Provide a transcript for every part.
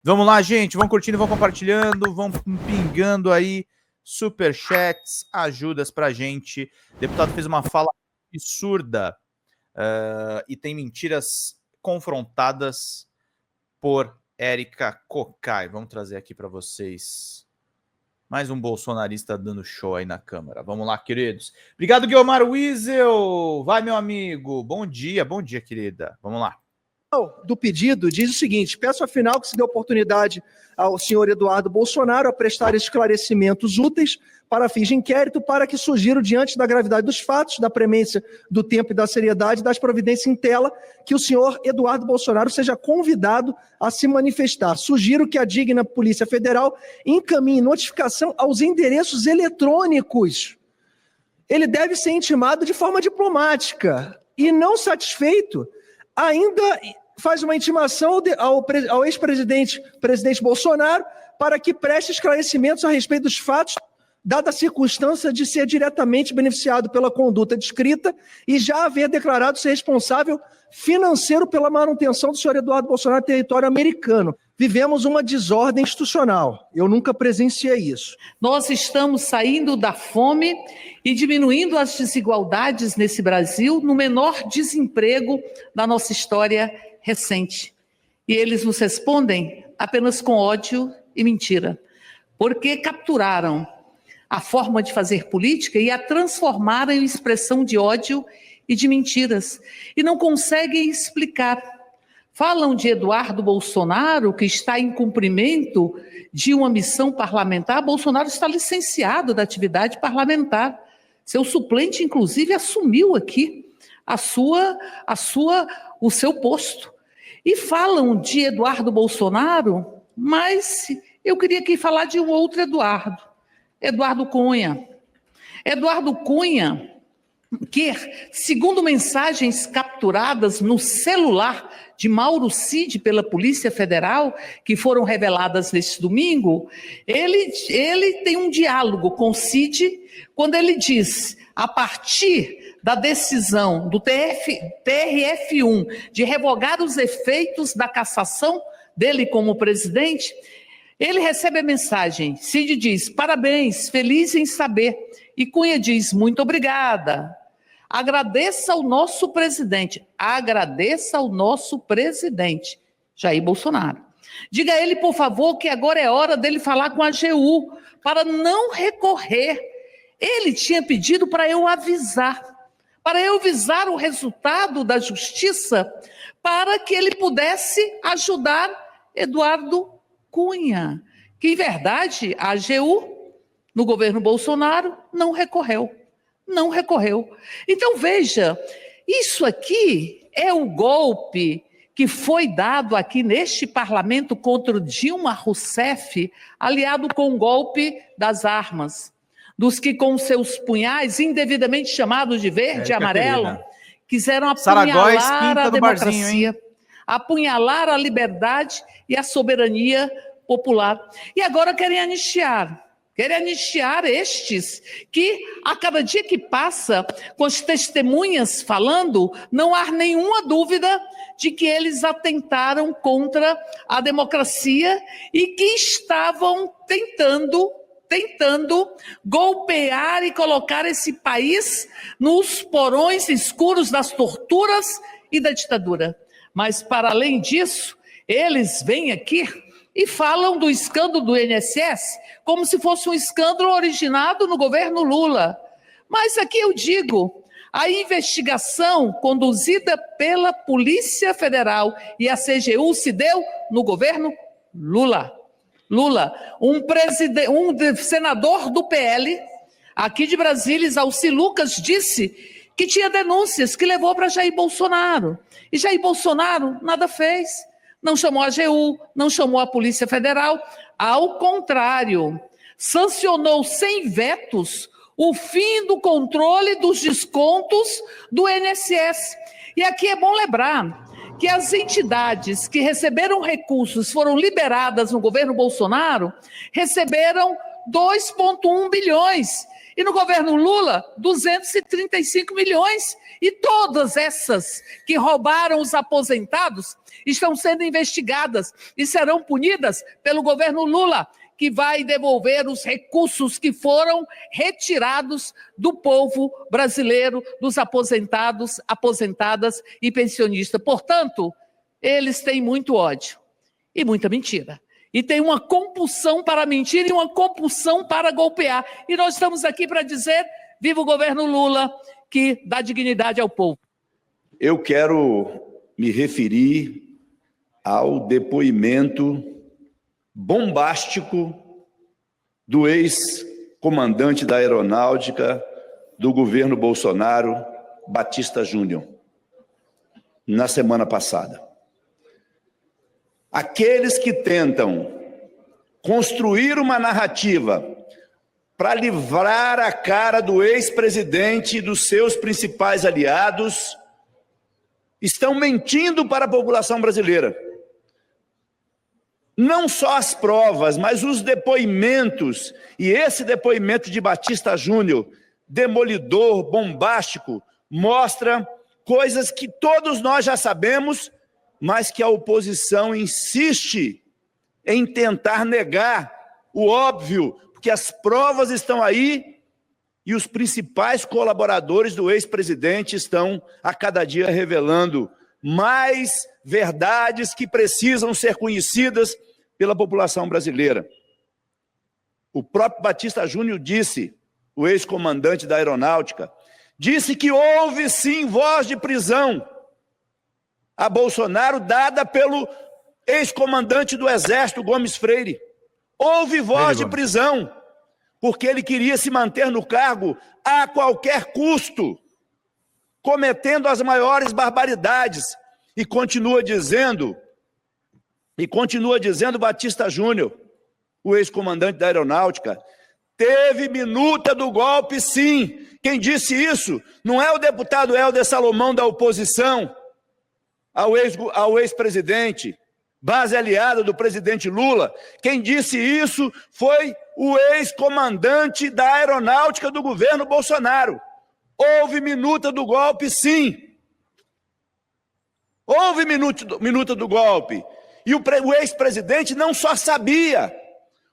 Vamos lá, gente. Vão curtindo, vão compartilhando, vão pingando aí superchats, ajudas pra gente. O deputado fez uma fala absurda e tem mentiras confrontadas por Érica Cocai. Vamos trazer aqui para vocês mais um bolsonarista dando show aí na Câmara. Vamos lá, queridos. Obrigado, Guilmar Wiesel. Vai, meu amigo. Bom dia, querida. Vamos lá. Do pedido diz o seguinte: peço afinal que se dê oportunidade ao senhor Eduardo Bolsonaro a prestar esclarecimentos úteis para fins de inquérito, para que sugiro, diante da gravidade dos fatos, da premência do tempo e da seriedade das providências em tela, que o senhor Eduardo Bolsonaro seja convidado a se manifestar. Sugiro que a digna Polícia Federal encaminhe notificação aos endereços eletrônicos. Ele deve ser intimado de forma diplomática e, não satisfeito, ainda faz uma intimação ao ex-presidente Bolsonaro para que preste esclarecimentos a respeito dos fatos, dada a circunstância de ser diretamente beneficiado pela conduta descrita e já haver declarado ser responsável financeiro pela manutenção do senhor Eduardo Bolsonaro no território americano. Vivemos uma desordem institucional. Eu nunca presenciei isso. Nós estamos saindo da fome e diminuindo as desigualdades nesse Brasil, no menor desemprego da nossa história recente. E eles nos respondem apenas com ódio e mentira, porque capturaram a forma de fazer política e a transformaram em expressão de ódio e de mentiras, e não conseguem explicar. Falam de Eduardo Bolsonaro, que está em cumprimento de uma missão parlamentar. Bolsonaro está licenciado da atividade parlamentar. Seu suplente, inclusive, assumiu aqui o seu posto. E falam de Eduardo Bolsonaro, mas eu queria aqui falar de um outro Eduardo Cunha. Eduardo Cunha, que, segundo mensagens capturadas no celular de Mauro Cid pela Polícia Federal, que foram reveladas neste domingo, ele tem um diálogo com Cid, quando ele diz, a partir da decisão do TRF1 de revogar os efeitos da cassação dele como presidente, ele recebe a mensagem, Cid diz, parabéns, feliz em saber, e Cunha diz, muito obrigada. Agradeça ao nosso presidente, Jair Bolsonaro. Diga a ele, por favor, que agora é hora dele falar com a AGU, para não recorrer. Ele tinha pedido para eu avisar o resultado da justiça, para que ele pudesse ajudar Eduardo Cunha, que, em verdade, a AGU, no governo Bolsonaro, não recorreu. Então, veja, isso aqui é o golpe que foi dado aqui neste parlamento contra o Dilma Rousseff, aliado com o golpe das armas, dos que com seus punhais, indevidamente chamados de verde e amarelo, quiseram apunhalar a democracia, apunhalar a liberdade e a soberania popular. E agora querem anistiar estes que, a cada dia que passa, com as testemunhas falando, não há nenhuma dúvida de que eles atentaram contra a democracia e que estavam tentando golpear e colocar esse país nos porões escuros das torturas e da ditadura. Mas, para além disso, eles vêm aqui e falam do escândalo do INSS como se fosse um escândalo originado no governo Lula. Mas aqui eu digo, a investigação conduzida pela Polícia Federal e a CGU se deu no governo Lula. Um senador do PL, aqui de Brasília, Alci Lucas, disse que tinha denúncias que levou para Jair Bolsonaro. E Jair Bolsonaro nada fez. Não chamou a AGU, não chamou a Polícia Federal. Ao contrário, sancionou sem vetos o fim do controle dos descontos do INSS. E aqui é bom lembrar que as entidades que receberam recursos, foram liberadas no governo Bolsonaro, receberam 2,1 bilhões. E no governo Lula, 235 milhões. E todas essas que roubaram os aposentados estão sendo investigadas e serão punidas pelo governo Lula, que vai devolver os recursos que foram retirados do povo brasileiro, dos aposentados, aposentadas e pensionistas. Portanto, eles têm muito ódio e muita mentira. E tem uma compulsão para mentir e uma compulsão para golpear. E nós estamos aqui para dizer, viva o governo Lula, que dá dignidade ao povo. Eu quero me referir ao depoimento bombástico do ex-comandante da Aeronáutica do governo Bolsonaro, Batista Júnior, na semana passada. Aqueles que tentam construir uma narrativa para livrar a cara do ex-presidente e dos seus principais aliados estão mentindo para a população brasileira. Não só as provas, mas os depoimentos, e esse depoimento de Batista Júnior, demolidor, bombástico, mostra coisas que todos nós já sabemos, mas que a oposição insiste em tentar negar o óbvio, porque as provas estão aí e os principais colaboradores do ex-presidente estão a cada dia revelando mais verdades que precisam ser conhecidas pela população brasileira. O próprio Batista Júnior disse, o ex-comandante da Aeronáutica, disse que houve sim voz de prisão a Bolsonaro dada pelo ex-comandante do Exército, Gomes Freire. Houve voz de prisão, porque ele queria se manter no cargo a qualquer custo, cometendo as maiores barbaridades. E continua dizendo Batista Júnior, o ex-comandante da Aeronáutica, teve minuta do golpe, sim. Quem disse isso não é o deputado Helder Salomão da oposição ao ex-presidente, base aliada do presidente Lula. Quem disse isso foi o ex-comandante da Aeronáutica do governo Bolsonaro. Houve minuta do golpe, sim. Houve minuta do golpe. E o ex-presidente não só sabia,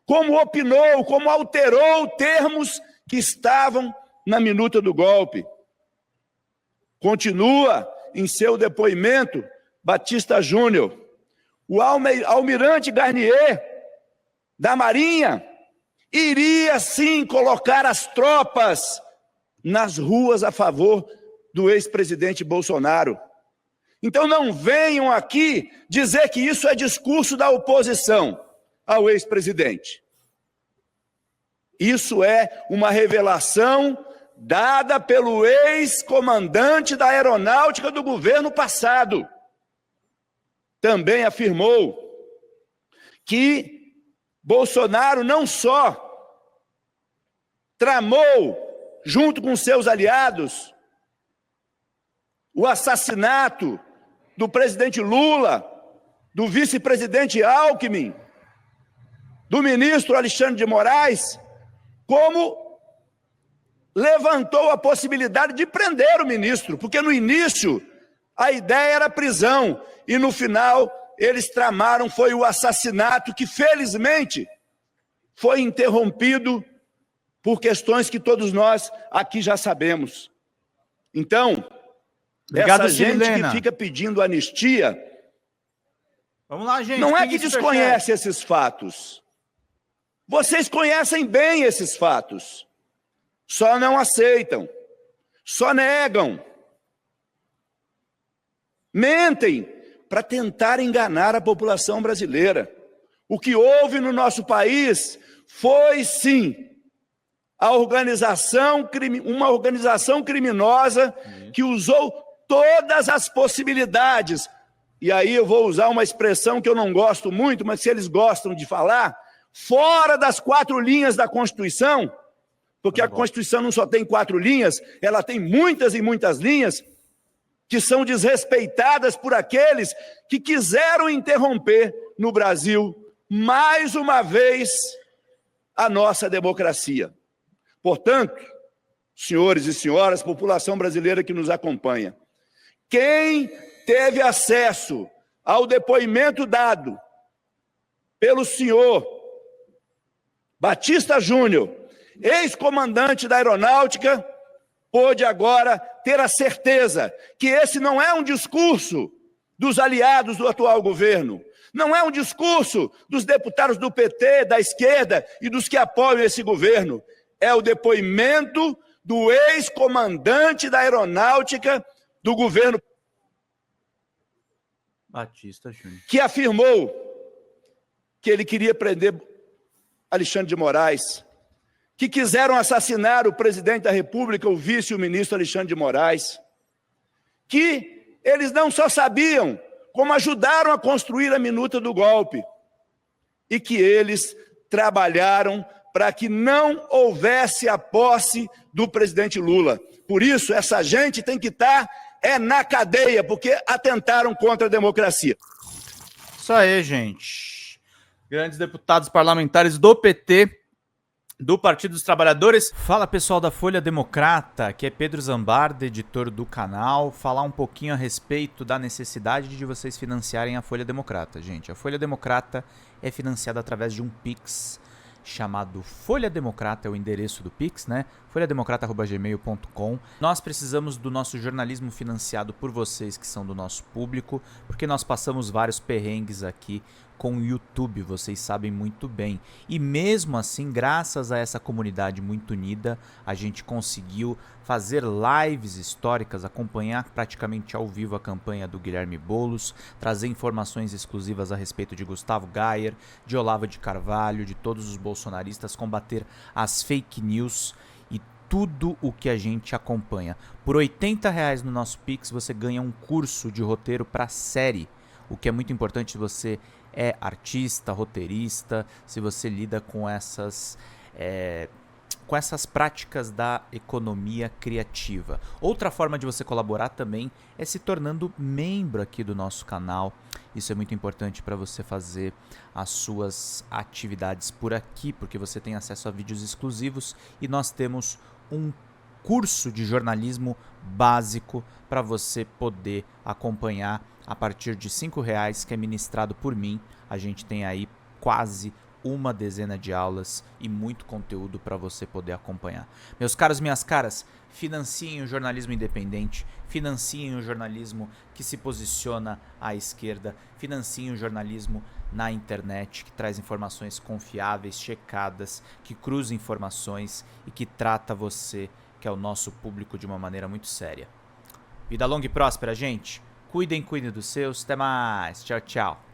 como opinou, como alterou termos que estavam na minuta do golpe. Continua em seu depoimento, Batista Júnior, o almirante Garnier, da Marinha, iria sim colocar as tropas nas ruas a favor do ex-presidente Bolsonaro. Então não venham aqui dizer que isso é discurso da oposição ao ex-presidente. Isso é uma revelação dada pelo ex-comandante da Aeronáutica do governo passado. Também afirmou que Bolsonaro não só tramou, junto com seus aliados, o assassinato do presidente Lula, do vice-presidente Alckmin, do ministro Alexandre de Moraes, como levantou a possibilidade de prender o ministro, porque no início a ideia era prisão, e no final eles tramaram, foi o assassinato que felizmente foi interrompido por questões que todos nós aqui já sabemos. Então, obrigado, essa gente Silena, que fica pedindo anistia, vamos lá, gente. não é que desconhece esses fatos. Vocês conhecem bem esses fatos. Só não aceitam, só negam, mentem para tentar enganar a população brasileira. O que houve no nosso país foi, sim, uma organização criminosa que usou todas as possibilidades. E aí eu vou usar uma expressão que eu não gosto muito, mas se eles gostam de falar, fora das 4 linhas da Constituição, porque a Constituição não só tem 4 linhas, ela tem muitas e muitas linhas que são desrespeitadas por aqueles que quiseram interromper no Brasil, mais uma vez, a nossa democracia. Portanto, senhores e senhoras, população brasileira que nos acompanha, quem teve acesso ao depoimento dado pelo senhor Batista Júnior, ex-comandante da Aeronáutica, pôde agora ter a certeza que esse não é um discurso dos aliados do atual governo, não é um discurso dos deputados do PT, da esquerda e dos que apoiam esse governo, é o depoimento do ex-comandante da Aeronáutica do governo Batista Júnior, que afirmou que ele queria prender Alexandre de Moraes, que quiseram assassinar o presidente da República, o vice e o ministro Alexandre de Moraes, que eles não só sabiam, como ajudaram a construir a minuta do golpe, e que eles trabalharam para que não houvesse a posse do presidente Lula. Por isso, essa gente tem que estar na cadeia, porque atentaram contra a democracia. Isso aí, gente. Grandes deputados parlamentares do PT, do Partido dos Trabalhadores. Fala, pessoal da Folha Democrata, que é Pedro Zambarda, editor do canal. Falar um pouquinho a respeito da necessidade de vocês financiarem a Folha Democrata, gente. A Folha Democrata é financiada através de um Pix chamado Folha Democrata, é o endereço do Pix, né? folhademocrata@gmail.com. Nós precisamos do nosso jornalismo financiado por vocês que são do nosso público, porque nós passamos vários perrengues aqui com o YouTube, vocês sabem muito bem. E mesmo assim, graças a essa comunidade muito unida, a gente conseguiu fazer lives históricas, acompanhar praticamente ao vivo a campanha do Guilherme Boulos, trazer informações exclusivas a respeito de Gustavo Gayer, de Olavo de Carvalho, de todos os bolsonaristas, combater as fake news e tudo o que a gente acompanha. Por R$80 no nosso Pix você ganha um curso de roteiro para série, o que é muito importante se você é artista, roteirista, se você lida com essas práticas da economia criativa. Outra forma de você colaborar também é se tornando membro aqui do nosso canal. Isso é muito importante para você fazer as suas atividades por aqui, porque você tem acesso a vídeos exclusivos e nós temos um curso de jornalismo básico para você poder acompanhar a partir de R$5, que é ministrado por mim. A gente tem aí quase uma dezena de aulas e muito conteúdo para você poder acompanhar. Meus caros, minhas caras, financiem o jornalismo independente, financiem o jornalismo que se posiciona à esquerda, financiem o jornalismo na internet, que traz informações confiáveis, checadas, que cruza informações e que trata você, que é o nosso público, de uma maneira muito séria. Vida longa e próspera, gente. Cuidem dos seus. Até mais. Tchau, tchau.